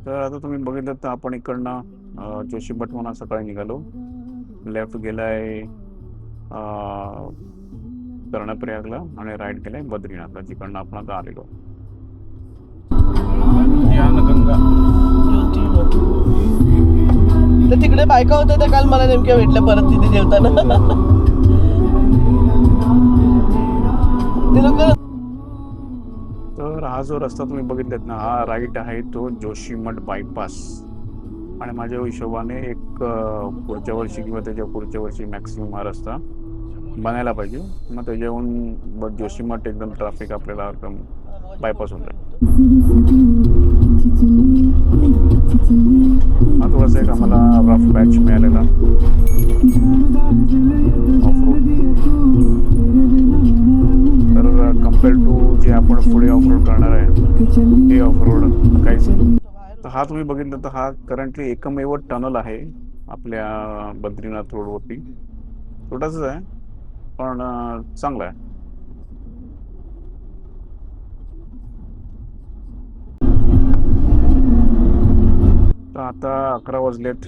तर आता तुम्ही बघितलं तर आपण इकडनं जोशी मठ म्हणून सकाळी निघालो. लेफ्ट गेलाय कर्णप्रयागला आणि राईट गेलाय बद्रीनाथला, जिकडनं आपण आता आलेलो. गंगा तर तिकडे बायका होत्या त्या काल मला नेमक्या भेटल्या परत तिथे जेवताना. ते लोक. तर हा जो रस्ता तुम्ही बघितलात ना, हा राईट आहे तो जोशीमठ बायपास. आणि माझ्या हिशोबाने एक पुढच्या वर्षी किंवा त्याच्या पुढच्या वर्षी मॅक्सिमम हा रस्ता बनायला पाहिजे. मग त्याच्याहून जोशीमठ एकदम ट्रॅफिक आपल्याला एकदम बायपास होऊन जाईल. हा थोडासा एक आम्हाला रफ पॅच मिळालेला ऑफ रोड. तर कम्पेअर टू जे आपण पुढे ऑफ रोड करणार आहे ते ऑफ रोड काहीच नाही. तर हा तुम्ही बघितलं तर हा करंटली एकमेव टनल आहे आपल्या बद्रीनाथ रोडवरती. छोटासाच आहे पण चांगला आहे. तर आता 11 वाजलेत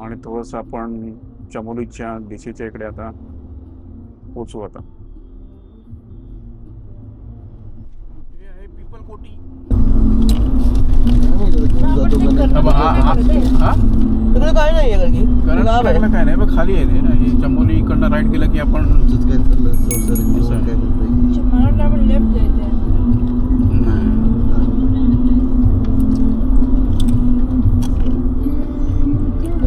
आणि थोडंसं आपण चमोलीच्या दिशेच्या इकडे आता पोचू. आता तिकडे काय नाही काय नाही बघ, खाली आहे ना ही चमोली. इकडनं राईट गेलं की आपण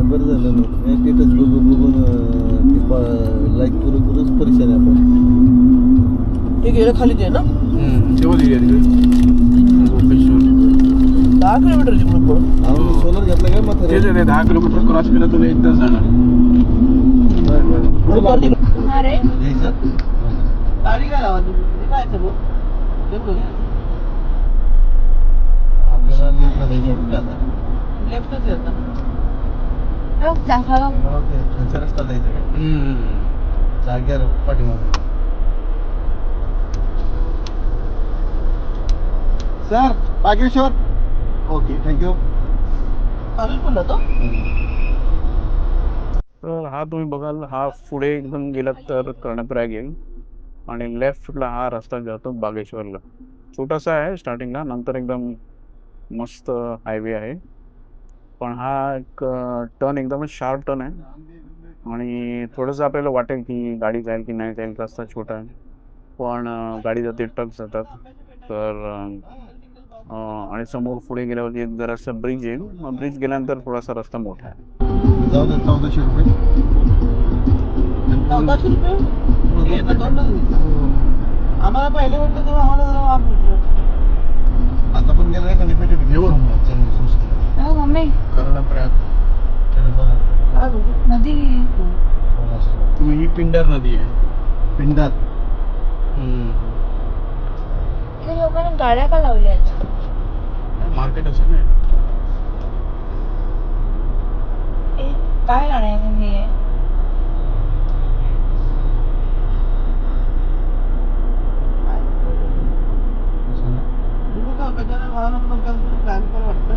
बरं झालं ना, स्टेटस बघून लाईक करूच परेशान आहे आपण. ते गेलं खाली ते ना तेव्हा दिली गोपेश्वर 10 किलोमीटर जिकडून पुढं. सोलर घेतलं काय मग 10 किलोमीटर क्रॉस केलं तुला एक तास जाणार. गाडी काय लावा काय सगळं लेफ्टच येतात. रस्ता द्यायचा काय जाग्यावर पाठीमागे. सर बागेश्वर. Okay thank you. बोलला तो. तर हा तुम्ही बघाल, हा पुढे एकदम गेला तर कर्णप्रयाग येईल आणि लेफ्टला हा रस्ता जातो बागेश्वरला. छोटासा आहे स्टार्टिंगला, नंतर एकदम मस्त हायवे आहे. पण हा एक टर्न एकदमच शार्प टर्न आहे आणि थोडंसं आपल्याला वाटेल की गाडी जाईल की नाही जाईल, रस्ता छोटा आहे. पण गाडी जाते, ट्रक जातात. तर आणि समोर पुढे गेल्यावरती एक जरासं ब्रिज येईल. मग ब्रिज गेल्यानंतर थोडासा रस्ता मोठा आहे. जाऊ दे 1400 रुपये. 1400 रुपये आम्हाला पहिले वाटतं तेव्हा आम्हाला जरा वाप भेटलं. आता पण गेलं का लिमिटेड घेऊन मम्मी कर्णप्रयाग काय बोलतो नदी ही पिंडर नदी आहे. पिंडात इथे लोकांनी गाड्या का लावल्या आहेत? मार्केट असेल ना. ए, काय गाड्या हे प्लॅन पण वाटतं.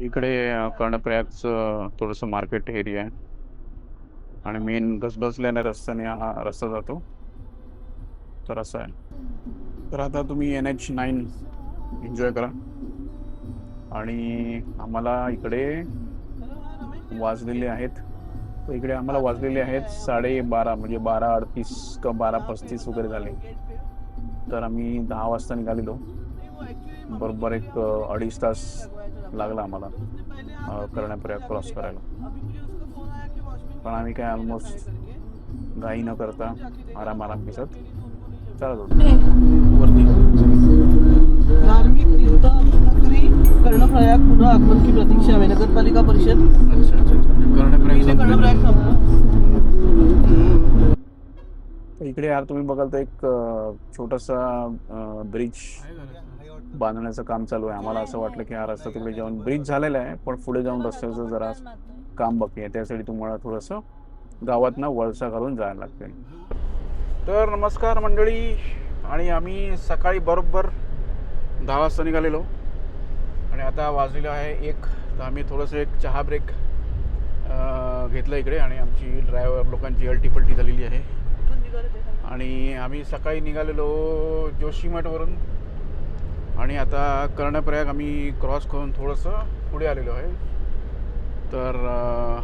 इकडे कर्णप्रयागचं थोडंसं मार्केट एरिया आहे आणि मेन बसबसलेल्या रस्त्याने हा रस्ता जातो. तर असं आहे. तर आता तुम्ही NH9 एन्जॉय करा. आणि आम्हाला इकडे वाजलेले आहेत, तर इकडे आम्हाला वाजलेले आहेत 12:30, म्हणजे 12:38 का 12:35 वगैरे झाले. तर आम्ही 10 वाजता निघालेलो. बरोबर एक 2.5 तास लागला आम्हाला कर्णप्रयाग क्रॉस करायला. पण आम्ही काय ऑलमोस्ट घाई न करता आराम दिसत चालत होतो वरती. धार्मिक तीर्थनगरी कर्णप्रयाग पुन्हा आगमन की प्रतीक्षा में नगरपालिका परिषद. कर्णप्रयाग संपलं. इकडे यार तुम्ही बघाल तर एक छोटासा ब्रिज बांधण्याचं काम चालू आहे. आम्हाला असं वाटलं की हा रस्ता तिकडे जाऊन ब्रिज झालेला आहे, पण पुढे जाऊन रस्त्याचं जरा काम बाकी आहे. त्यासाठी तुम्हाला थोडंसं गावातनं वळसा घालून जायला लागते. तर नमस्कार मंडळी. आणि आम्ही सकाळी बरोबर 10 वाजता निघालेलो आणि आता वाजलेलं आहे 1. तर आम्ही थोडंसं एक चहा ब्रेक घेतलं इकडे आणि आमची ड्रायव्हर लोकांची अल्टीपल्टी झालेली आहे. कुठून निघाले ते सांग. आणि आम्ही सकाळी निघालेलो जोशीमठवरून आणि आता कर्णप्रयाग आम्ही क्रॉस करून थोडंसं पुढे आलेलो आहे. तर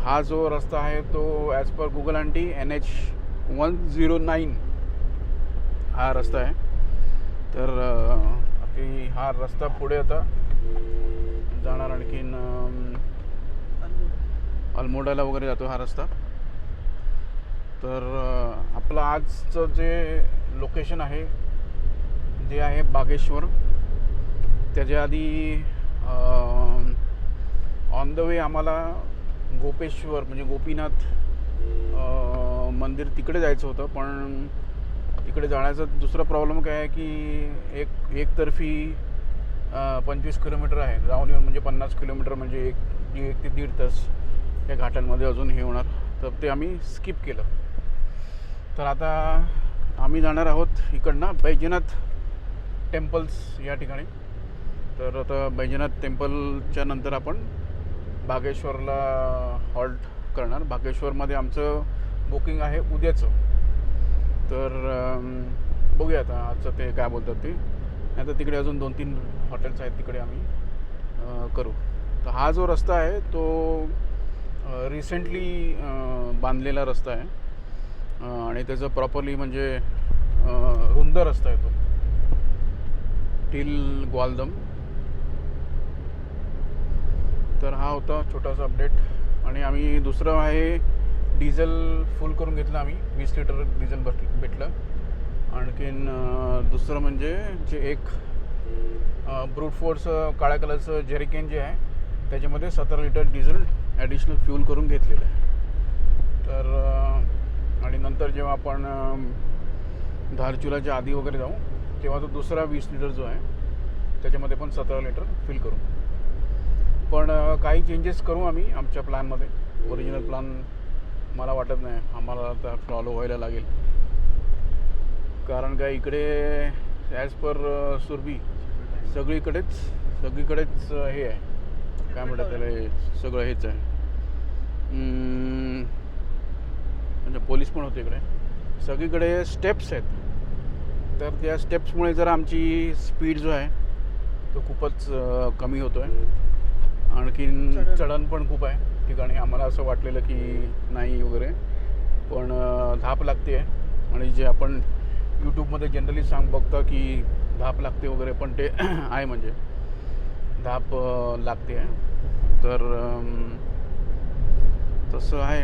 हा जो रस्ता आहे तो as per Google aunty NH109 हा रस्ता आहे. तर हा रस्ता पुढे आता जाणार आणखीन अल्मोडाला वगैरे जातो हा रस्ता. तर आपलं आजचं जे लोकेशन आहे जे आहे बागेश्वर. त्याच्या आधी ऑन द वे आम्हाला गोपेश्वर म्हणजे गोपीनाथ मंदिर तिकडे जायचं होतं. पण तिकडे जाण्याचा दुसरा प्रॉब्लेम काय आहे की एकतर्फी 25 किलोमीटर आहे. जाऊन येऊन म्हणजे 50 किलोमीटर म्हणजे एक ते 1.5 तास या घाटांमध्ये अजून हे होणार. तर ते आम्ही स्किप केलं. तर आता आम्ही जाणार आहोत इकडनं बैजनाथ टेम्पल्स या ठिकाणी. तर आता बैजनाथ टेम्पलच्या नंतर आपण बागेश्वरला हॉल्ट करणार. बागेश्वरमध्ये आमचं बुकिंग आहे उद्याचं. तर बघूया आता आजचं ते काय बोलतात ते. नाही तर तिकडे अजून 2-3 हॉटेल्स आहेत तिकडे आम्ही करू. तर हा जो रस्ता आहे तो रिसेंटली बांधलेला रस्ता आहे आणि त्याचं प्रॉपरली म्हणजे रुंद रस्ता आहे तो टिल ग्वालदम. तर हा होता छोटासा अपडेट. आणि आम्ही दुसरं आहे डिझेल फुल करून घेतलं आम्ही. 20 लिटर डिझेल भेटलं. आणखीन दुसरं म्हणजे जे एक ब्रूट फोर्स काळ्या कलरचं जेरिकेन जे आहे त्याच्यामध्ये 17 लिटर डिझेल ॲडिशनल फ्यूल करून घेतलेलं आहे. तर आणि नंतर जेव्हा आपण धारचुलाच्या आधी वगैरे जाऊ तेव्हा तो दुसरा 20 लिटर जो आहे त्याच्यामध्ये पण 17 लिटर फिल करू. पण काही चेंजेस करू आम्ही आमच्या प्लॅनमध्ये. ओरिजिनल प्लॅन मला वाटत नाही आम्हाला आता फॉलो व्हायला लागेल. कारण काय इकडे ॲज पर सुरभी सगळीकडेच हे आहे काय म्हणतात त्याला सगळं हेच आहे. म्हणजे पोलीस पण होते इकडे. सगळीकडे स्टेप्स आहेत. तर त्या स्टेप्समुळे जर आमची स्पीड जो आहे तो खूपच कमी होतो आहे. आणखीन चढण पण खूप आहे ठिकाणी. आम्हाला असं वाटलेलं की नाही वगैरे पण धाप लागते आहे. आणि जे आपण यूट्यूबमध्ये जनरली बघता की धाप लागते वगैरे पण ते आहे म्हणजे धाप लागते आहे. तर तसं आहे.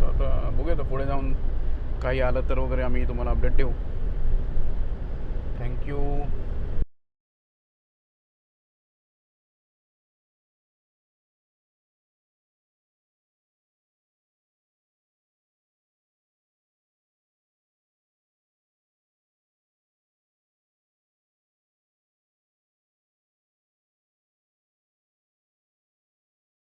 आता बघूया तर पुढे जाऊन काही आलं तर वगैरे आम्ही तुम्हाला अपडेट देऊ. थँक्यू.